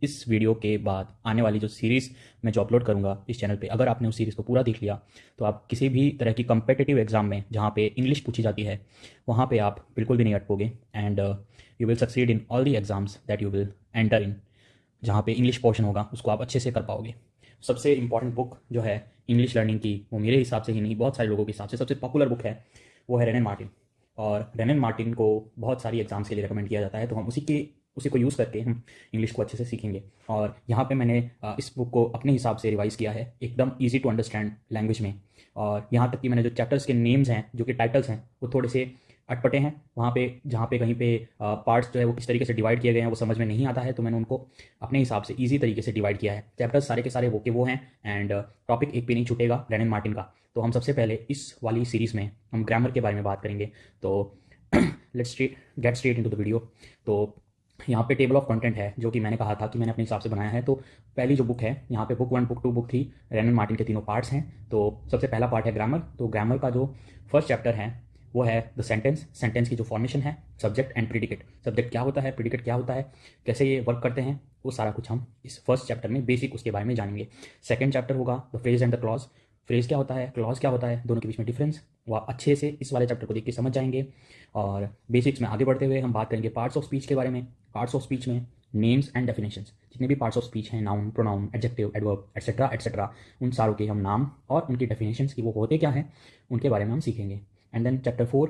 इस वीडियो के बाद आने वाली जो सीरीज़ मैं जो अपलोड करूँगा इस चैनल पे, अगर आपने उस सीरीज़ को पूरा देख लिया तो आप किसी भी तरह की कम्पिटिटिव एग्जाम में जहाँ पे इंग्लिश पूछी जाती है वहाँ पे आप बिल्कुल भी नहीं अटकोगे and you will succeed in all the exams that you will enter in. जहाँ पे इंग्लिश पोर्शन होगा उसको आप अच्छे से कर पाओगे। सबसे इंपॉर्टेंट बुक जो है इंग्लिश लर्निंग की, वो मेरे हिसाब से ही नहीं, बहुत सारे लोगों के हिसाब से सबसे पॉपुलर बुक है, वो है रेनन मार्टिन। और रेनन मार्टिन को बहुत सारी एग्जाम्स के लिए रिकमेंड किया जाता है, तो हम उसी को यूज़ करके हम इंग्लिश को अच्छे से सीखेंगे। और यहाँ पे मैंने इस बुक को अपने हिसाब से रिवाइज़ किया है, एकदम ईजी टू अंडरस्टैंड लैंग्वेज में। और यहाँ तक कि मैंने जो चैप्टर्स के नेम्स हैं, जो कि टाइटल्स हैं, वो थोड़े से अटपटे हैं। वहाँ पे जहाँ पे कहीं पे पार्ट्स जो है वो किस तरीके से डिवाइड किए गए हैं वो समझ में नहीं आता है, तो मैंने उनको अपने हिसाब से ईजी तरीके से डिवाइड किया है। चैप्टर्स सारे के सारे वो के वो हैं एंड टॉपिक एक भी नहीं छूटेगा रेनन मार्टिन का। तो हम सबसे पहले इस वाली सीरीज़ में हम ग्रामर के बारे में बात करेंगे। तो let's get straight into the video. तो यहाँ पे टेबल ऑफ कंटेंट है जो कि मैंने कहा था कि मैंने अपने हिसाब से बनाया है। तो पहली जो बुक है यहाँ पे बुक 1, बुक 2, बुक 3 रेनन मार्टिन के तीनों पार्ट्स हैं। तो सबसे पहला पार्ट है ग्रामर। तो ग्रामर का जो फर्स्ट चैप्टर है वो है द सेंटेंस। सेंटेंस की जो फॉर्मेशन है, सब्जेक्ट एंड प्रीडिकेट, सब्जेक्ट क्या होता है, प्रीडिकेट क्या होता है, कैसे ये वर्क करते हैं, वो सारा कुछ हम इस फर्स्ट चैप्टर में बेसिक उसके बारे में जानेंगे। सेकंड चैप्टर होगा the phrase and the clause. Phrase क्या होता है, क्लॉज क्या होता है, दोनों के बीच में डिफरेंस, वो आप अच्छे से इस वाले चैप्टर को देख के समझ जाएंगे। और बेसिक्स में आगे बढ़ते हुए हम बात करेंगे पार्ट्स ऑफ स्पीच के बारे में। पार्ट्स ऑफ स्पीच में नेम्स एंड डेफिनेशंस, जितने भी पार्ट्स ऑफ स्पीच हैं, noun, pronoun, adjective, adverb, etcetera etcetera, उन सारों के हम नाम और उनकी डेफिनेशंस की वो होते क्या हैं उनके बारे में हम सीखेंगे। And then chapter 4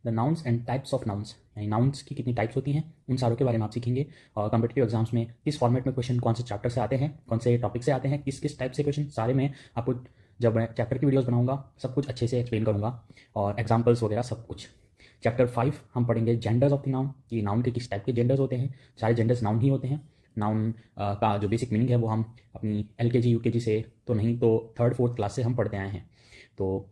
the nouns and types of nouns, यानी नाउन्स की कितनी टाइप्स होती हैं उन सारों के बारे में आप सीखेंगे। और कॉम्पिटिटिव एग्जाम्स में किस फॉर्मेट में क्वेश्चन कौन से चैप्टर से आते हैं, कौन से टॉपिक से आते हैं, किस किस टाइप से क्वेश्चन, सारे में आपको जब मैं चैप्टर की वीडियोस बनाऊंगा सब कुछ अच्छे से एक्सप्लेन करूंगा और एग्जाम्पल्स वगैरह सब कुछ। चैप्टर 5 हम पढ़ेंगे जेंडर्स ऑफ द नाउन, कि नाउन के किस टाइप के जेंडर्स होते हैं। सारे जेंडर्स नाउन ही होते हैं। नाउन का जो बेसिक मीनिंग है वो हम अपनी LKG UKG से तो नहीं तो 3rd 4th क्लास से हम पढ़ते आए हैं। तो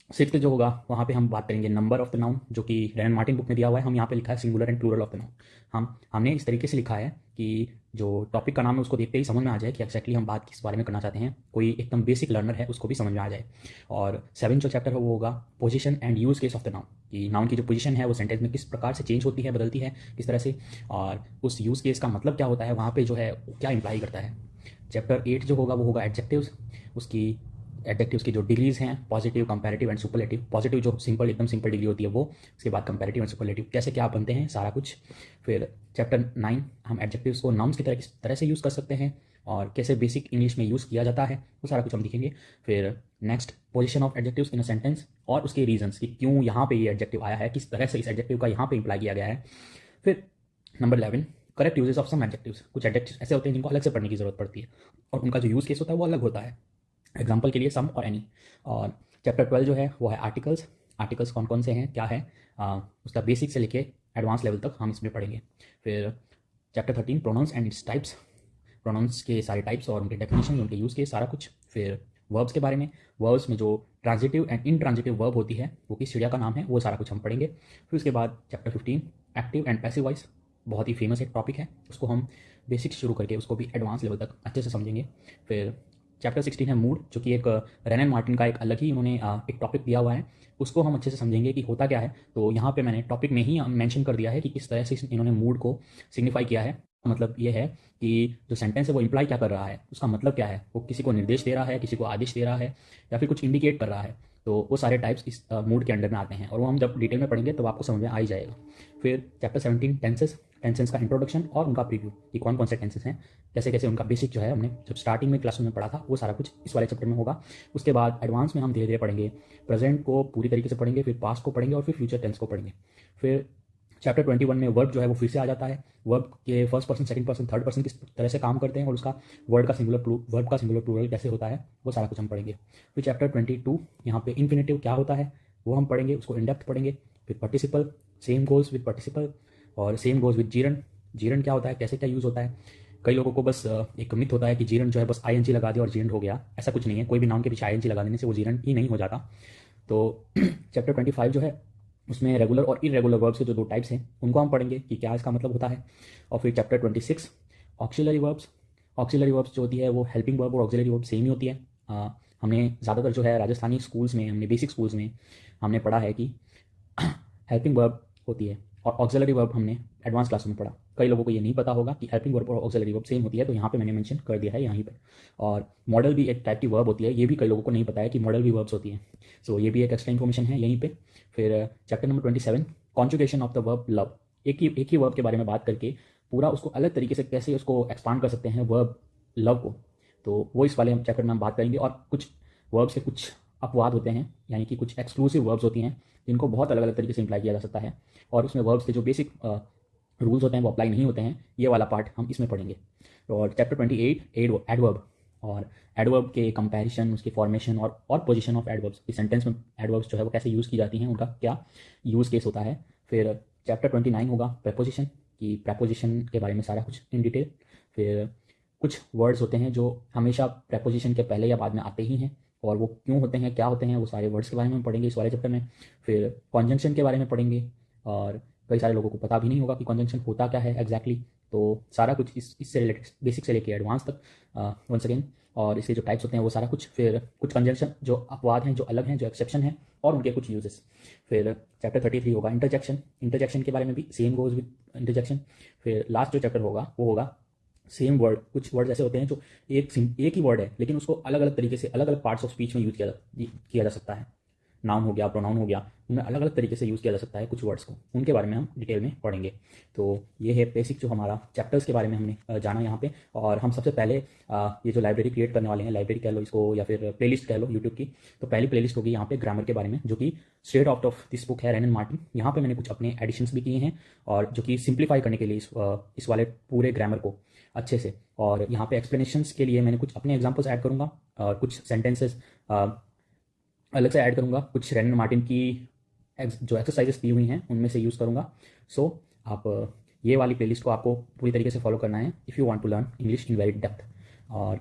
6th जो होगा वहाँ पे हम बात करेंगे नंबर ऑफ द नाउन, जो कि रेनन मार्टिन बुक में दिया हुआ है। हम यहाँ पे लिखा है singular and plural of the noun. हमने इस तरीके से लिखा है कि जो टॉपिक का नाम है उसको देखते ही समझ में आ जाए कि एक्जैक्टली हम बात किस बारे में करना चाहते हैं। कोई एकदम बेसिक लर्नर है उसको भी समझ में आ जाए। और 7 जो चैप्टर है वो होगा position and use case of the noun, कि नाउन की जो पोजीशन है वो सेंटेंस में किस प्रकार से चेंज होती है, बदलती है किस तरह से, और उस यूज केस का मतलब क्या होता है, वहाँ पे जो है क्या इंप्लाई करता है। चैप्टर 8 जो होगा वो होगा एडजेक्टिव्स। उसकी एडजेक्टिव्स की जो डिग्रीज हैं, positive, comparative and superlative. Positive जो सिंपल, एकदम सिंपल डिग्री होती है वो, उसके बाद कंपैरेटिव एंड सुपरलेटिव कैसे क्या बनते हैं सारा कुछ। फिर चैप्टर 9 हम एडजेक्टिव्स को नाउन्स की तरह किस तरह से यूज़ कर सकते हैं और कैसे बेसिक इंग्लिश में यूज़ किया जाता है वो सारा कुछ हम दिखेंगे। फिर next position of adjectives in a sentence और उसके रीजंस कि क्यों यहाँ पे ये एडजेक्टिव आया है, किस तरह से इस एडजेक्टिव का यहाँ पे इंप्लाई किया गया है। फिर number 11 correct uses of some adjectives. कुछ एडजेक्टिव्स ऐसे होते हैं जिनको अलग से पढ़ने की जरूरत पड़ती है और उनका जो यूज़ केस होता है वो अलग होता है। एग्जाम्पल के लिए सम और एनी। और चैप्टर 12 जो है वो है आर्टिकल्स। आर्टिकल्स कौन कौन से हैं, क्या है, उसका बेसिक से लेके एडवांस लेवल तक हम इसमें पढ़ेंगे। फिर chapter 13 pronouns and its types. Pronouns के सारे टाइप्स और उनके डेफिनेशन, उनके यूज़ के सारा कुछ। फिर वर्ब्स के बारे में, वर्ब्स में जो ट्रांजिटिव एंड इनट्रांजिटिव वर्ब होती है वो किस चिड़िया का नाम है, वो सारा कुछ हम पढ़ेंगे। फिर उसके बाद chapter 15 active and passive voice, बहुत ही फेमस एक टॉपिक है, उसको हम बेसिक शुरू करके उसको भी एडवांस लेवल तक अच्छे से समझेंगे। फिर चैप्टर 16 है मूड, जो कि एक रेनन मार्टिन का एक अलग ही उन्होंने एक टॉपिक दिया हुआ है, उसको हम अच्छे से समझेंगे कि होता क्या है। तो यहाँ पे मैंने टॉपिक में ही मेंशन कर दिया है कि किस तरह से इन्होंने मूड को सिग्निफाई किया है। मतलब ये है कि जो सेंटेंस है वो इंप्लाई क्या कर रहा है, उसका मतलब क्या है, वो किसी को निर्देश दे रहा है, किसी को आदेश दे रहा है, या फिर कुछ इंडिकेट कर रहा है। तो वो सारे टाइप्स इस मूड के अंडर में आते हैं और वो हम जब डिटेल में पढ़ेंगे तो आपको समझ में आ ही जाएगा। फिर चैप्टर 17 टेंसेस, टेंसेस का इंट्रोडक्शन और उनका प्रीव्यू, कि कौन कौन से टेंसेस हैं, कैसे कैसे उनका बेसिक जो है हमने जब स्टार्टिंग में क्लास में पढ़ा था वो सारा कुछ इस वाले चैप्टर में होगा। उसके बाद एडवांस में हम धीरे धीरे पढ़ेंगे, प्रेजेंट को पूरी तरीके से पढ़ेंगे, फिर पास्ट को पढ़ेंगे और फिर फ्यूचर टेंस को पढ़ेंगे। फिर चैप्टर 21 में वर्ब जो है वो फिर से आ जाता है। वर्ब के first person, second person, third person किस तरह से काम करते हैं और उसका वर्ब का सिंगुलर प्लूरल कैसे होता है वो सारा कुछ हम पढ़ेंगे। फिर चैप्टर 22 यहाँ पे इन्फिनेटिव क्या होता है वो हम पढ़ेंगे, उसको इन डेप्थ पढ़ेंगे। फिर participle, same goes with participle और same goes with Jiran. Jiran क्या होता है, कैसे क्या यूज़ होता है। कई लोगों को बस एक मिथ होता है कि जीरन जो है बस ING लगा दिया और जीरन हो गया, ऐसा कुछ नहीं है। कोई भी नाउन के पीछे ING लगा देने से वो जीरन ही नहीं हो जाता। तो चैप्टर 25 जो है उसमें रेगुलर और इरेगुलर वर्ब्स के जो 2 टाइप्स हैं उनको हम पढ़ेंगे कि क्या इसका मतलब होता है। और फिर chapter 26 auxiliary verbs. Auxiliary verbs जो होती है वो हेल्पिंग वर्ब और ऑक्सिलरी वर्ब सेम ही होती है। हमने ज़्यादातर जो है राजस्थानी स्कूल्स में, हमने बेसिक स्कूल्स में हमने पढ़ा है कि हेल्पिंग वर्ब होती है और ऑक्सिलरी वर्ब हमने एडवांस क्लास में पढ़ा। कई लोगों को ये नहीं पता होगा कि हेल्पिंग वर्ब और ऑक्सिलरी वर्ब सेम होती है, तो यहाँ पे मैंने मेंशन कर दिया है यहीं पे। और मॉडल भी एक टाइप की वर्ब होती है, ये भी कई लोगों को नहीं पता है कि मॉडल भी वर्ब्स होती है। सो ये भी एक एक्स्ट्रा इन्फॉर्मेशन है यहीं पे। फिर chapter number 27, conjugation of the verb love. एक ही वर्ब के बारे में बात करके पूरा उसको अलग तरीके से कैसे उसको एक्सपांड कर सकते हैं वर्ब लव को, तो वो इस वाले चैप्टर में हम बात करेंगे। और कुछ वर्ब्स के कुछ अपवाद होते हैं, यानी कि कुछ एक्सक्लूसिव वर्ब्स होती हैं जिनको बहुत अलग अलग तरीके से इम्प्लाई किया जा सकता है, और उसमें वर्ब्स के जो बेसिक रूल्स होते हैं वो अप्लाई नहीं होते हैं। ये वाला पार्ट हम इसमें पढ़ेंगे। और चैप्टर 28, एडवर्ब। और एडवर्ब के कंपैरिजन, उसके फॉर्मेशन और पोजीशन ऑफ एडवर्ब्स, कि सेंटेंस में एडवर्ब्स जो है वो कैसे यूज़ की जाती हैं, उनका क्या यूज़ केस होता है। फिर चैप्टर 29 होगा प्रेपोजिशन, कि प्रेपोजिशन के बारे में सारा कुछ इन डिटेल। फिर कुछ वर्ड्स होते हैं जो हमेशा प्रेपोजिशन के पहले या बाद में आते ही हैं, और वो क्यों होते हैं, क्या होते हैं, वो सारे वर्ड्स के बारे में हम पढ़ेंगे इस वाले चैप्टर में। फिर कॉन्जंक्शन के बारे में पढ़ेंगे, और कई सारे लोगों को पता भी नहीं होगा कि कॉन्जंक्शन होता क्या है एग्जैक्टली। तो सारा कुछ इससे रिलेटेड, बेसिक से लेके एडवांस तक वंस अगेन, और इसके जो टाइप्स होते हैं वो सारा कुछ। फिर कुछ कंजंक्शन जो अपवाद हैं, जो अलग हैं, जो एक्सेप्शन हैं, और उनके कुछ यूजेस। फिर चैप्टर 33 होगा इंटरजेक्शन के बारे में भी सेम गोज विद इंटरजेक्शन। फिर लास्ट जो चैप्टर होगा वो होगा सेम वर्ड। कुछ वर्ड ऐसे होते हैं जो एक ही वर्ड है, लेकिन उसको अलग अलग तरीके से अलग अलग पार्ट्स ऑफ स्पीच में यूज़ किया जा सकता है। नाउन हो गया, प्रोनाउन हो गया, उनमें अलग अलग तरीके से यूज़ किया जा सकता है कुछ वर्ड्स को, उनके बारे में हम डिटेल में पढ़ेंगे। तो ये है बेसिक जो हमारा चैप्टर्स के बारे में हमने जाना यहाँ पे। और हम सबसे पहले ये जो लाइब्रेरी क्रिएट करने वाले हैं, लाइब्रेरी कह लो इसको या फिर प्लेलिस्ट कह लो यूट्यूब की, तो पहली प्लेलिस्ट होगी यहाँ पे ग्रामर के बारे में, जो कि straight out of this book है, रेन एंड मार्टिन। यहाँ पे मैंने कुछ अपने एडिशंस भी किए हैं, और जो कि सिंप्लीफाई करने के लिए इस वाले पूरे ग्रामर को अच्छे से। और यहाँ पे एक्सप्लेनेशंस के लिए मैंने कुछ अपने एग्जांपल्स ऐड करूँगा, और कुछ सेंटेंसेस अलग से ऐड करूँगा, कुछ रेन एंड मार्टिन की जो एक्सरसाइजेस दी हुई हैं उनमें से यूज़ करूँगा। सो आप ये वाली प्लेलिस्ट को आपको पूरी तरीके से फॉलो करना है if you want to learn English in very depth. और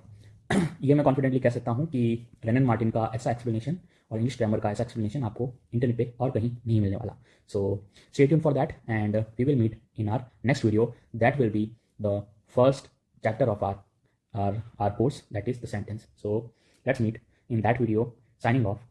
ये मैं कॉन्फिडेंटली कह सकता हूँ कि रेन एंड मार्टिन का ऐसा एक्सप्लेनेशन और इंग्लिश ग्रामर का ऐसा एक्सप्लेनेशन आपको इंटरनेट पे और कहीं नहीं मिलने वाला। So stay tuned for that, and we will meet in our next video. That will be the first chapter of our course, that is the sentence. So let's meet in that video. Signing off.